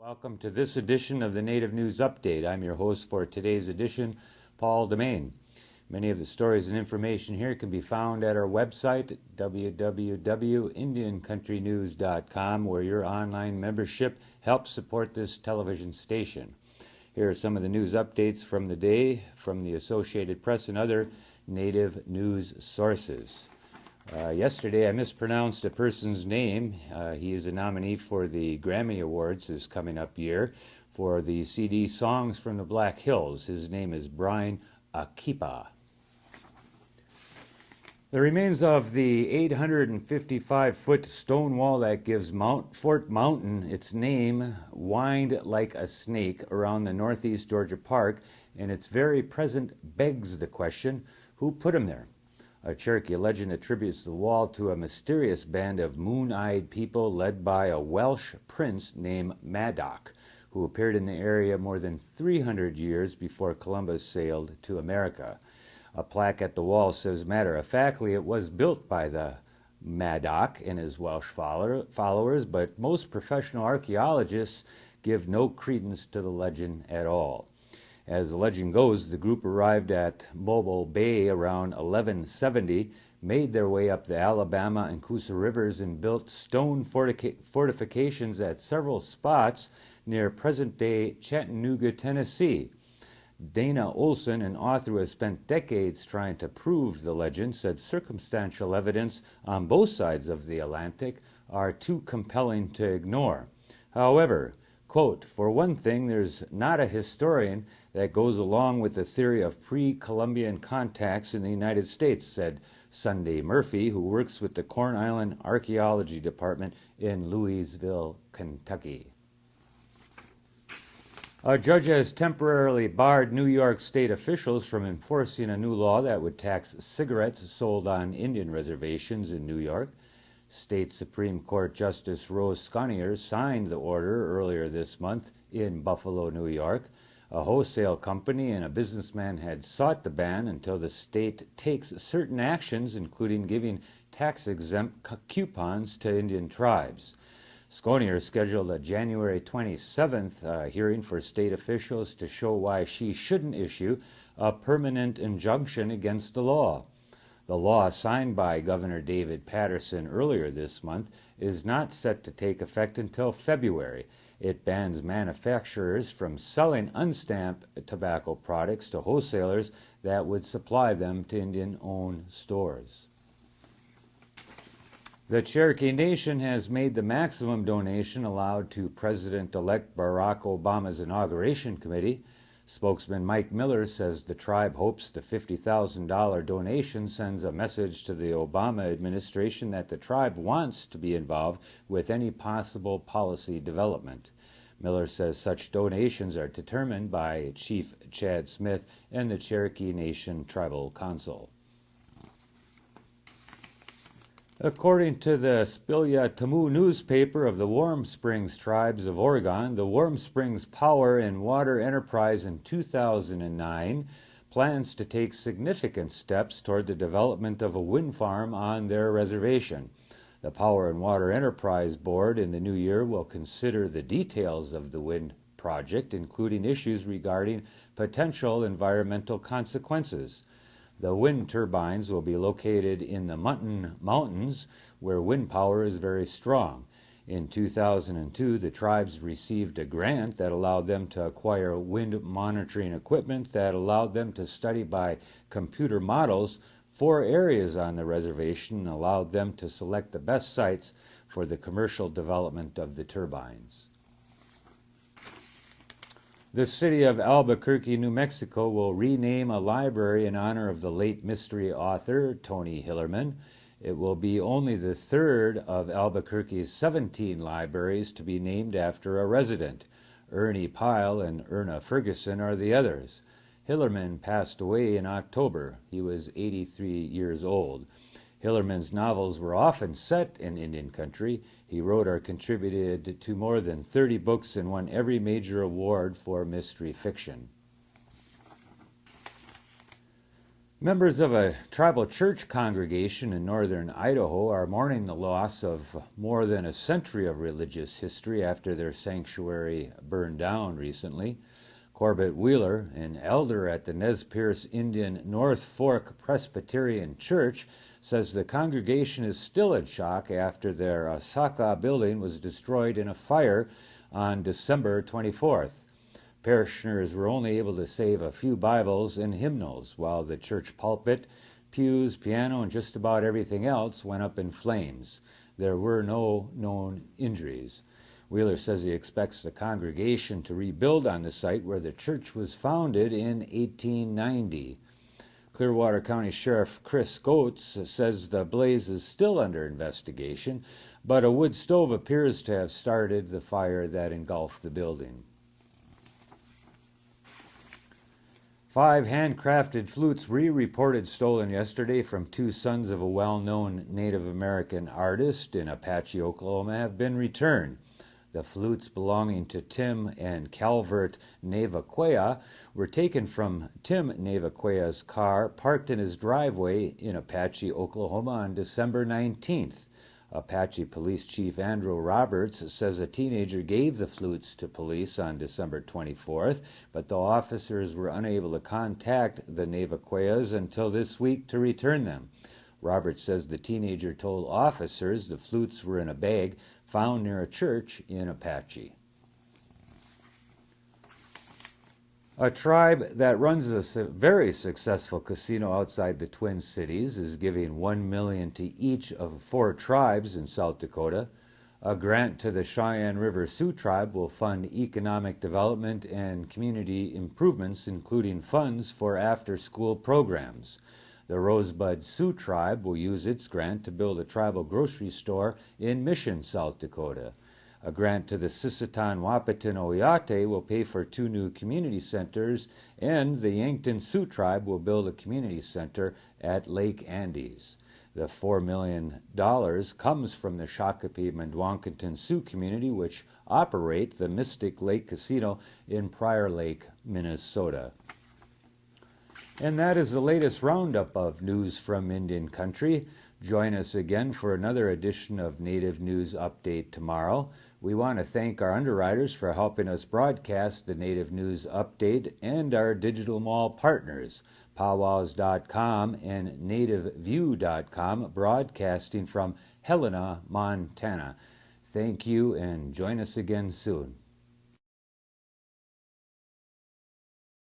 Welcome to this edition of the Native News Update. I'm your host for today's edition, Paul Demain. Many of the stories and information here can be found at our website, www.indiancountrynews.com, where your online membership helps support this television station. Here are some of the news updates from the day from the Associated Press and other Native news sources. Yesterday I mispronounced a person's name. He is a nominee for the Grammy Awards this coming up year for the CD Songs from the Black Hills. His name is Brian Akipa. The remains of the 855-foot stone wall that gives Fort Mountain its name wind like a snake around the Northeast Georgia Park, and its very present begs the question, who put him there? A Cherokee legend attributes the wall to a mysterious band of moon-eyed people led by a Welsh prince named Madoc, who appeared in the area more than 300 years before Columbus sailed to America. A plaque at the wall says, matter-of-factly, it was built by the Madoc and his Welsh followers, but most professional archaeologists give no credence to the legend at all. As the legend goes, the group arrived at Mobile Bay around 1170, made their way up the Alabama and Coosa rivers, and built stone fortifications at several spots near present-day Chattanooga, Tennessee. Dana Olson, an author who has spent decades trying to prove the legend, said circumstantial evidence on both sides of the Atlantic are too compelling to ignore. However, quote, for one thing, there's not a historian that goes along with the theory of pre-Columbian contacts in the United States, said Sunday Murphy, who works with the Corn Island Archaeology Department in Louisville, Kentucky. A judge has temporarily barred New York state officials from enforcing a new law that would tax cigarettes sold on Indian reservations in New York. State Supreme Court Justice Rose Sconier signed the order earlier this month in Buffalo, New York. A wholesale company and a businessman had sought the ban until the state takes certain actions, including giving tax-exempt coupons to Indian tribes. Sconier scheduled a January 27th hearing for state officials to show why she shouldn't issue a permanent injunction against the law. The law signed by Governor David Paterson earlier this month is not set to take effect until February. It bans manufacturers from selling unstamped tobacco products to wholesalers that would supply them to Indian-owned stores. The Cherokee Nation has made the maximum donation allowed to President-elect Barack Obama's inauguration committee. Spokesman Mike Miller says the tribe hopes the $50,000 donation sends a message to the Obama administration that the tribe wants to be involved with any possible policy development. Miller says such donations are determined by Chief Chad Smith and the Cherokee Nation Tribal Council. According to the Spilya Tamu newspaper of the Warm Springs Tribes of Oregon, the Warm Springs Power and Water Enterprise in 2009 plans to take significant steps toward the development of a wind farm on their reservation. The Power and Water Enterprise Board in the new year will consider the details of the wind project, including issues regarding potential environmental consequences. The wind turbines will be located in the Mutton Mountains, where wind power is very strong. In 2002, the tribes received a grant that allowed them to acquire wind monitoring equipment that allowed them to study by computer models 4 areas on the reservation and allowed them to select the best sites for the commercial development of the turbines. The city of Albuquerque, New Mexico will rename a library in honor of the late mystery author Tony Hillerman. It will be only the 3rd of Albuquerque's 17 libraries to be named after a resident. Ernie Pyle and Erna Ferguson are the others. Hillerman passed away in October. He was 83 years old. Hillerman's novels were often set in Indian country. He wrote or contributed to more than 30 books and won every major award for mystery fiction. Members of a tribal church congregation in northern Idaho are mourning the loss of more than a century of religious history after their sanctuary burned down recently. Corbett Wheeler, an elder at the Nez Perce Indian North Fork Presbyterian Church, says the congregation is still in shock after their Asaka building was destroyed in a fire on December 24th. Parishioners were only able to save a few Bibles and hymnals, while the church pulpit, pews, piano, and just about everything else went up in flames. There were no known injuries. Wheeler says he expects the congregation to rebuild on the site where the church was founded in 1890. Clearwater County Sheriff Chris Coates says the blaze is still under investigation, but a wood stove appears to have started the fire that engulfed the building. 5 handcrafted flutes reported stolen yesterday from 2 sons of a well-known Native American artist in Apache, Oklahoma, have been returned. The flutes belonging to Tim and Calvert Navaquea were taken from Tim Navaquea's car parked in his driveway in Apache, Oklahoma on December 19th. Apache Police Chief Andrew Roberts says a teenager gave the flutes to police on December 24th, but the officers were unable to contact the Navaqueas until this week to return them. Roberts says the teenager told officers the flutes were in a bag found near a church in Apache. A tribe that runs a very successful casino outside the Twin Cities is giving $1 million to each of 4 tribes in South Dakota. A grant to the Cheyenne River Sioux tribe will fund economic development and community improvements, including funds for after-school programs. The Rosebud Sioux tribe will use its grant to build a tribal grocery store in Mission, South Dakota. A grant to the Sisseton Wahpeton Oyate will pay for 2 new community centers, and the Yankton Sioux tribe will build a community center at Lake Andes. The $4 million comes from the Shakopee Mdewakanton Sioux community, which operate the Mystic Lake Casino in Prior Lake, Minnesota. And that is the latest roundup of news from Indian Country. Join us again for another edition of Native News Update tomorrow. We want to thank our underwriters for helping us broadcast the Native News Update and our digital mall partners, powwows.com and nativeview.com, broadcasting from Helena, Montana. Thank you, and join us again soon.